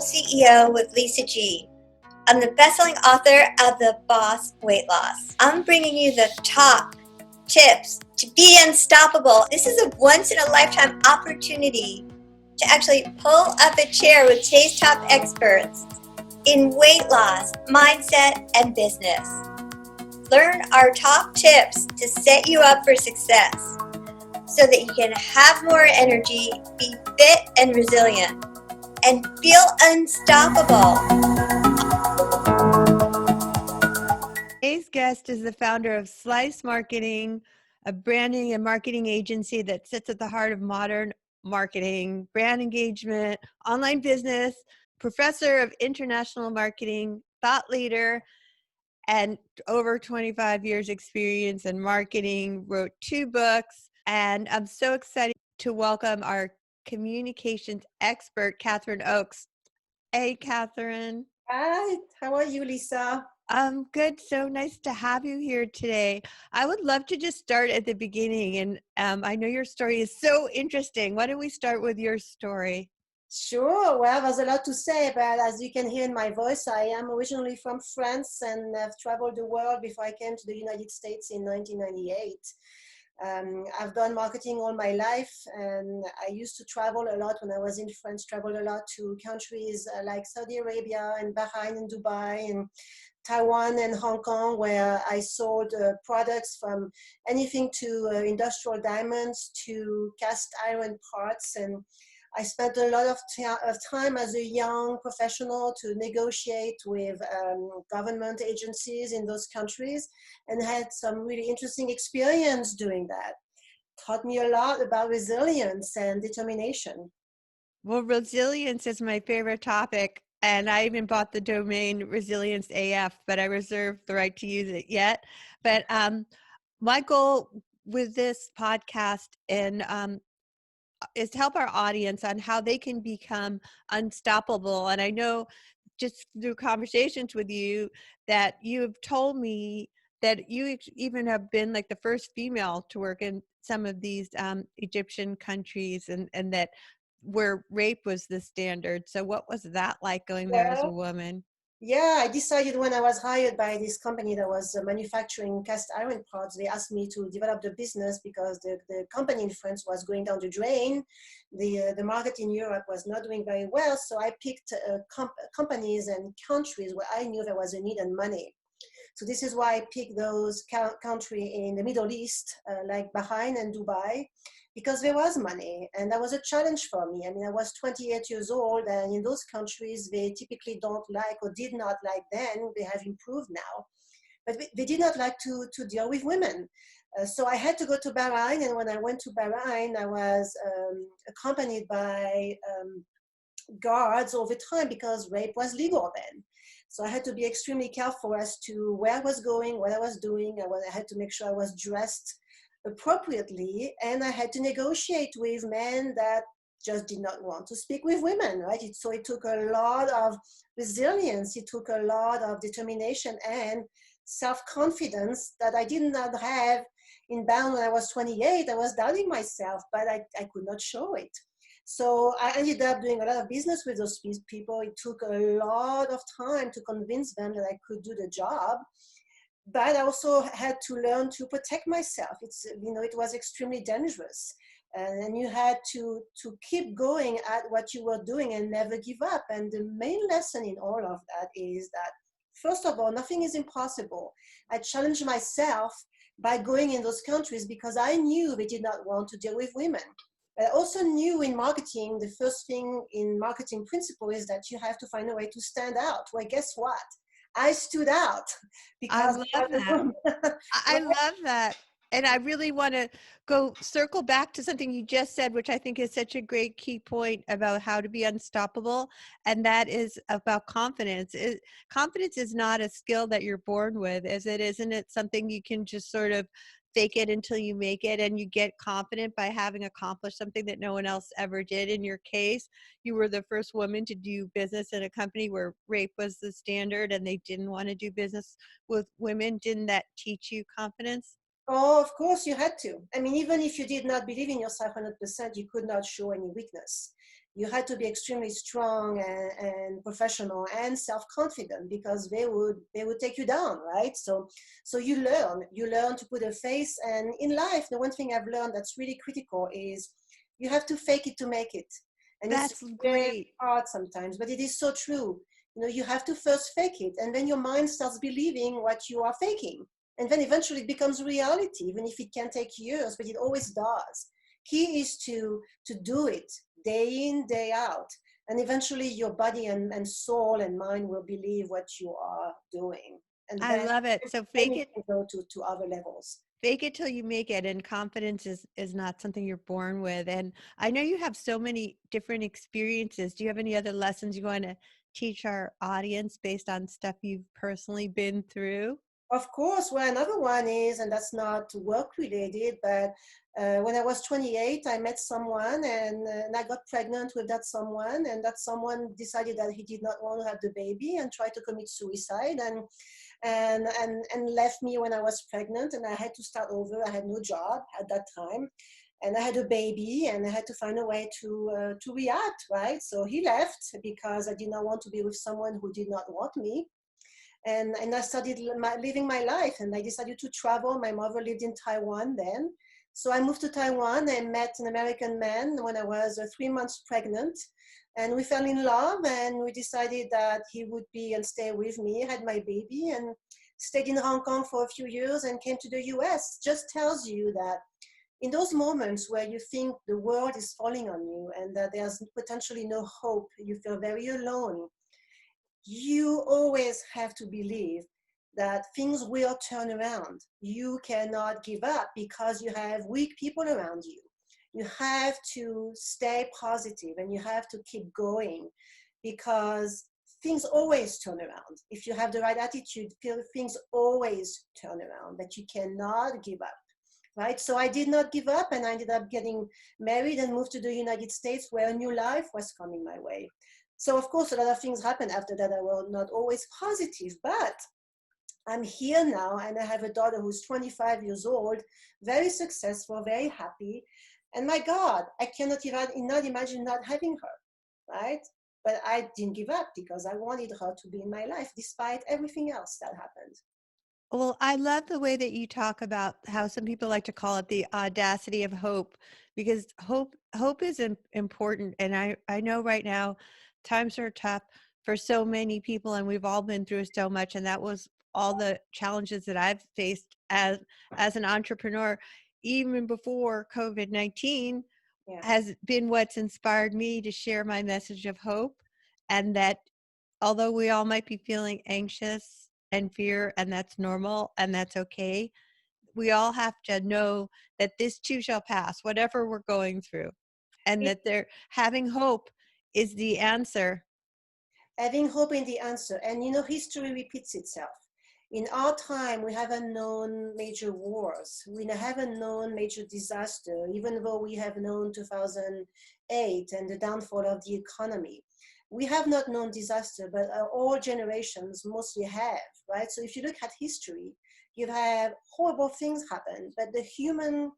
CEO with Lisa G. I'm the best-selling author of The Boss Weight Loss. I'm bringing you the top tips to be unstoppable. This is a once-in-a-lifetime opportunity to actually pull up a chair with today's top experts in weight loss, mindset, and business. Learn our top tips to set you up for success so that you can have more energy, be fit and resilient, and feel unstoppable. Today's guest is the founder of Slice Marketing, a branding and marketing agency that sits at the heart of modern marketing, brand engagement, online business, professor of international marketing, thought leader, and over 25 years experience in marketing, wrote 2 books. And I'm so excited to welcome our communications expert, Catherine Oakes. Hey, Catherine. Hi, how are you, Lisa? I'm good. So nice to have you here today. I would love to just start at the beginning. And I know your story is so interesting. Why don't we start with your story? Sure. Well, there's a lot to say, but as you can hear in my voice, I am originally from France and have traveled the world before I came to the United States in 1998. I've done marketing all my life, and I used to travel a lot when I was in France, traveled a lot to countries like Saudi Arabia and Bahrain and Dubai and Taiwan and Hong Kong, where I sold products from anything to industrial diamonds to cast iron parts. And I spent a lot of time as a young professional to negotiate with government agencies in those countries, and had some really interesting experience doing that. Taught me a lot about resilience and determination. Well, resilience is my favorite topic. And I even bought the domain Resilience AF, but I reserve the right to use it yet. But my goal with this podcast is to help our audience on how they can become unstoppable. And I know just through conversations with you that you have told me that you even have been like the first female to work in some of these Egyptian countries, and that where rape was the standard. So what was that like going there as a woman? Yeah, I decided when I was hired by this company that was manufacturing cast iron parts, they asked me to develop the business because the company in France was going down the drain. The market in Europe was not doing very well. So I picked companies and countries where I knew there was a need and money. So this is why I picked those countries in the Middle East, like Bahrain and Dubai, because there was money, and that was a challenge for me. I mean, I was 28 years old, and in those countries, they typically don't like or did not like then. They have improved now, but they did not like to deal with women. So I had to go to Bahrain, and when I went to Bahrain, I was accompanied by guards all the time because rape was legal then. So I had to be extremely careful as to where I was going, what I was doing. I had to make sure I was dressed appropriately, and I had to negotiate with men that just did not want to speak with women, right? So it took a lot of resilience, it took a lot of determination and self-confidence that I did not have inbound when I was 28. I was doubting myself, but I could not show it. So I ended up doing a lot of business with those people. It took a lot of time to convince them that I could do the job, but I also had to learn to protect myself. It was extremely dangerous, and you had to keep going at what you were doing and never give up. And the main lesson in all of that is that, first of all, nothing is impossible. I challenged myself by going in those countries because I knew they did not want to deal with women. I also knew in marketing, the first thing in marketing principle is that you have to find a way to stand out. Well, guess what? I stood out because I love that. I love that. And I really want to circle back to something you just said, which I think is such a great key point about how to be unstoppable. And that is about confidence. Confidence is not a skill that you're born with, isn't it something you can just sort of fake it until you make it, and you get confident by having accomplished something that no one else ever did. In your case, you were the first woman to do business in a company where rape was the standard and they didn't want to do business with women. Didn't that teach you confidence? Oh, of course you had to. I mean, even if you did not believe in yourself 100%, you could not show any weakness. You had to be extremely strong and professional and self-confident because they would take you down, right? So you learn to put a face. And in life, the one thing I've learned that's really critical is you have to fake it to make it. And it's That's very great. hard sometimes, but it is so true. You have to first fake it, and then your mind starts believing what you are faking, and then eventually it becomes reality, even if it can take years, but it always does. Key is to do it day in, day out, and eventually your body and soul and mind will believe what you are doing, and I then love it. So then you can go to other levels. fake it till you make it, and confidence is not something you're born with. And I know you have so many different experiences. Do you have any other lessons you want to teach our audience based on stuff you've personally been through? Of course, well, another one is, and that's not work related, but when I was 28, I met someone and I got pregnant with that someone, and that someone decided that he did not want to have the baby and tried to commit suicide and left me when I was pregnant, and I had to start over. I had no job at that time. And I had a baby, and I had to find a way to react, right? So he left because I did not want to be with someone who did not want me, and I started living my life, and I decided to travel. My mother lived in Taiwan then. So I moved to Taiwan and met an American man when I was 3 months pregnant. And we fell in love, and we decided that he would be and stay with me, had my baby, and stayed in Hong Kong for a few years and came to the US. Just tells you that in those moments where you think the world is falling on you and that there's potentially no hope, you feel very alone, you always have to believe that things will turn around. You cannot give up because you have weak people around you. You have to stay positive and you have to keep going because things always turn around. If you have the right attitude, things always turn around, but you cannot give up. Right? So I did not give up, and I ended up getting married and moved to the United States where a new life was coming my way. So of course, a lot of things happened after that that were not always positive, but I'm here now, and I have a daughter who's 25 years old, very successful, very happy. And my God, I cannot even not imagine not having her, right? But I didn't give up because I wanted her to be in my life despite everything else that happened. Well, I love the way that you talk about how some people like to call it the audacity of hope, because hope is important. And I know right now times are tough for so many people, and we've all been through so much. And that was all the challenges that I've faced as an entrepreneur, even before COVID-19, Yeah. has been what's inspired me to share my message of hope, and that although we all might be feeling anxious and fear, and that's normal and that's okay, we all have to know that this too shall pass, whatever we're going through, and that they're having hope is the answer. Having hope in the answer. And history repeats itself. In our time, we haven't known major wars. We haven't known major disaster, even though we have known 2008 and the downfall of the economy. We have not known disaster, but all generations mostly have, right? So if you look at history, you have horrible things happen, but the human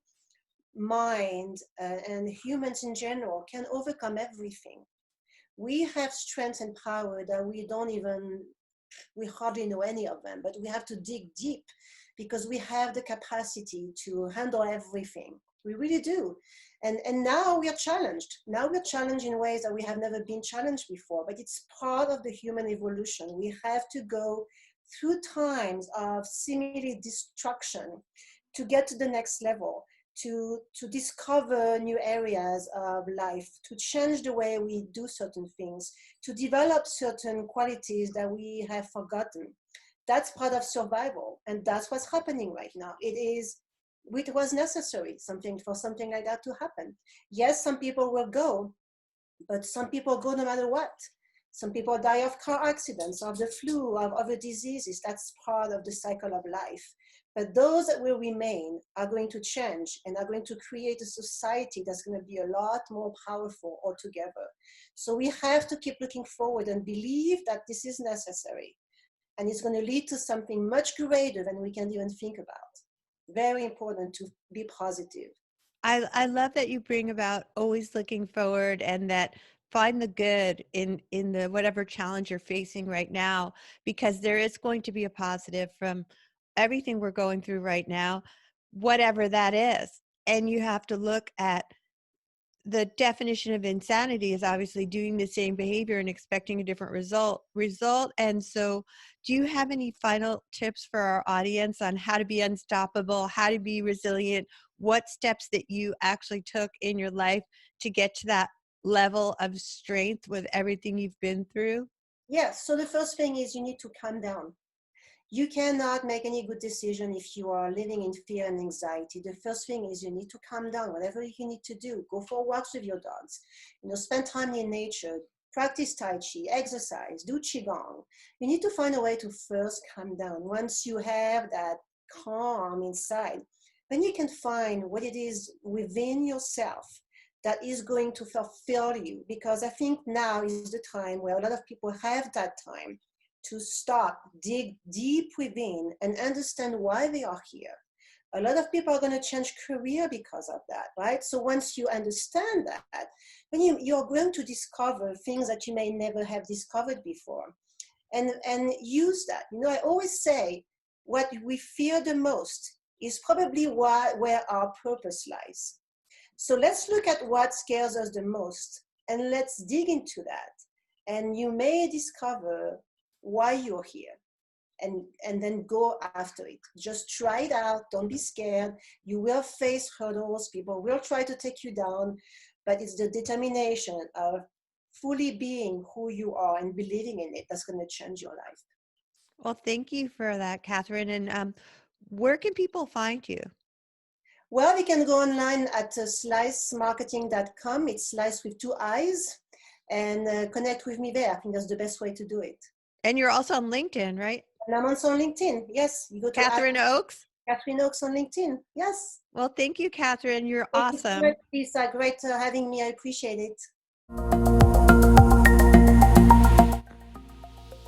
mind and humans in general can overcome everything. We have strength and power that we hardly know any of them, but we have to dig deep because we have the capacity to handle everything. We really do. And now we are challenged. Now we're challenged in ways that we have never been challenged before, but it's part of the human evolution. We have to go through times of seemingly destruction to get to the next level, to discover new areas of life, to change the way we do certain things, to develop certain qualities that we have forgotten. That's part of survival, and that's what's happening right now. It was necessary for something like that to happen. Yes, some people will go, but some people go no matter what. Some people die of car accidents, of the flu, of other diseases. That's part of the cycle of life. But those that will remain are going to change and are going to create a society that's going to be a lot more powerful altogether. So we have to keep looking forward and believe that this is necessary. And it's going to lead to something much greater than we can even think about. Very important to be positive. I love that you bring about always looking forward and that find the good in the whatever challenge you're facing right now, because there is going to be a positive from everything we're going through right now, whatever that is. And you have to look at the definition of insanity is obviously doing the same behavior and expecting a different result. And so do you have any final tips for our audience on how to be unstoppable, how to be resilient, what steps that you actually took in your life to get to that level of strength with everything you've been through? Yes, so the first thing is you need to calm down. You cannot make any good decision if you are living in fear and anxiety. The first thing is you need to calm down. Whatever you need to do, go for walks with your dogs, spend time in nature, practice Tai Chi, exercise, do Qigong. You need to find a way to first calm down. Once you have that calm inside, then you can find what it is within yourself that is going to fulfill you. Because I think now is the time where a lot of people have that time to stop, dig deep within and understand why they are here. A lot of people are going to change career because of that, right? So once you understand that, then you're going to discover things that you may never have discovered before, and use that. I always say what we fear the most is probably where our purpose lies. So let's look at what scares us the most and let's dig into that. And you may discover why you're here, and then go after it. Just try it out. Don't be scared. You will face hurdles. People will try to take you down, but it's the determination of fully being who you are and believing in it that's going to change your life. Well, thank you for that, Catherine. And where can people find you? Well, you can go online at slicemarketing.com. It's slice with 2 I's, and connect with me there. I think that's the best way to do it. And you're also on LinkedIn, right? And I'm also on LinkedIn. Yes, you go to Catherine Oakes. Catherine Oakes on LinkedIn. Yes. Well, thank you, Catherine. You're Thank you so awesome. much, Lisa. Great having me. I appreciate it.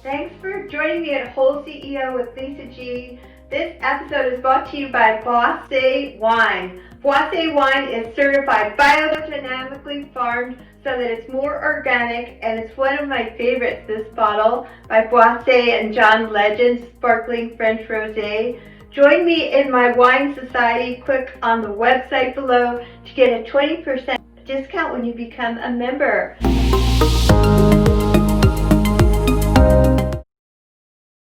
Thanks for joining me at WholeCEO with Lisa G. This episode is brought to you by Bossé Wine. Bossé Wine is certified biodynamically farmed so that it's more organic, and it's one of my favorites, this bottle by Bossé and John Legend Sparkling French Rosé. Join me in my wine society. Click on the website below to get a 20% discount when you become a member.